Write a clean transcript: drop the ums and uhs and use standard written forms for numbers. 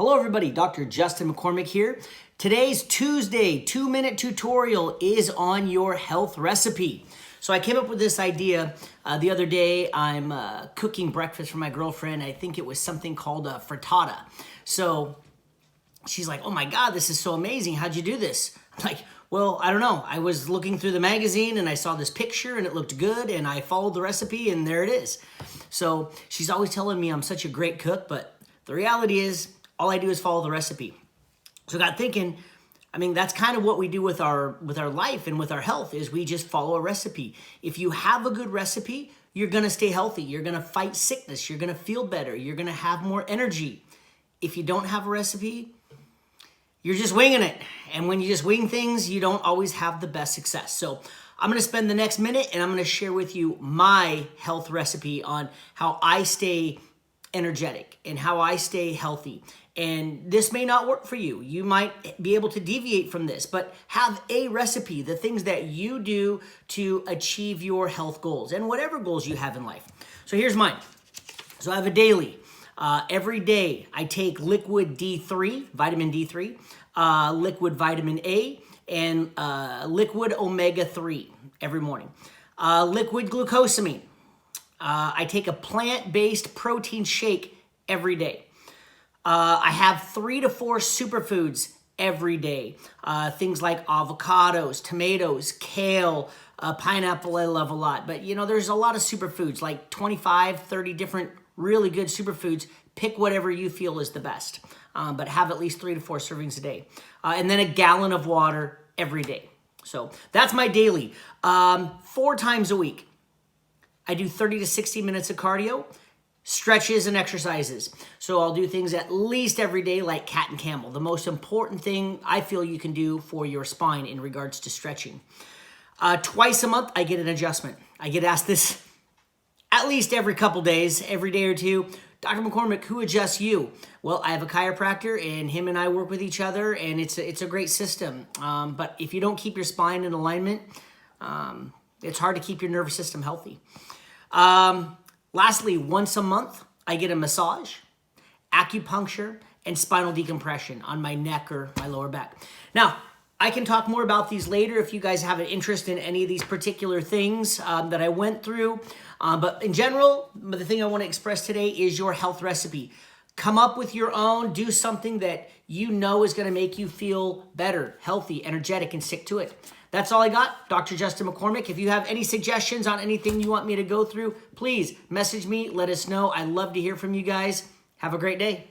Hello everybody, Dr. Justin McCormick here. Today's Tuesday 2-minute tutorial is on your health recipe. So I came up with this idea the other day. I'm cooking breakfast for my girlfriend. I think it was something called a frittata. So she's like, oh my God, this is so amazing. How'd you do this? I'm like, well, I don't know. I was looking through the magazine and I saw this picture and it looked good and I followed the recipe and there it is. So she's always telling me I'm such a great cook, but the reality is all I do is follow the recipe. So I got thinking, I mean, that's kind of what we do with our life and with our health is we just follow a recipe. If you have a good recipe, you're going to stay healthy. You're going to fight sickness. You're going to feel better. You're going to have more energy. If you don't have a recipe, you're just winging it. And when you just wing things, you don't always have the best success. So I'm going to spend the next minute and I'm going to share with you my health recipe on how I stay energetic and how I stay healthy. And this may not work for you. You might be able to deviate from this, but have a recipe, the things that you do to achieve your health goals and whatever goals you have in life. So here's mine. So I have a daily. Every day I take liquid D3, vitamin D3, liquid vitamin A, and liquid omega-3 every morning. Liquid glucosamine. I take a plant-based protein shake every day. I have 3 to 4 superfoods every day. Things like avocados, tomatoes, kale, pineapple I love a lot. But you know, there's a lot of superfoods, like 25, 30 different really good superfoods. Pick whatever you feel is the best. But have at least 3 to 4 servings a day. And then a gallon of water every day. So that's my daily. 4 times a week, I do 30 to 60 minutes of cardio, stretches and exercises. So I'll do things at least every day like cat and camel. The most important thing I feel you can do for your spine in regards to stretching. Twice a month, I get an adjustment. I get asked this at least every couple days, every day or two. Dr. McCormick, who adjusts you? Well, I have a chiropractor and him and I work with each other and it's a great system. But if you don't keep your spine in alignment, it's hard to keep your nervous system healthy. Lastly, once a month, I get a massage, acupuncture, and spinal decompression on my neck or my lower back. Now, I can talk more about these later if you guys have an interest in any of these particular things that I went through. But in general, the thing I want to express today is your health recipe. Come up with your own, do something that you know is going to make you feel better, healthy, energetic, and stick to it. That's all I got, Dr. Justin McCormick. If you have any suggestions on anything you want me to go through, please message me, let us know. I'd love to hear from you guys. Have a great day.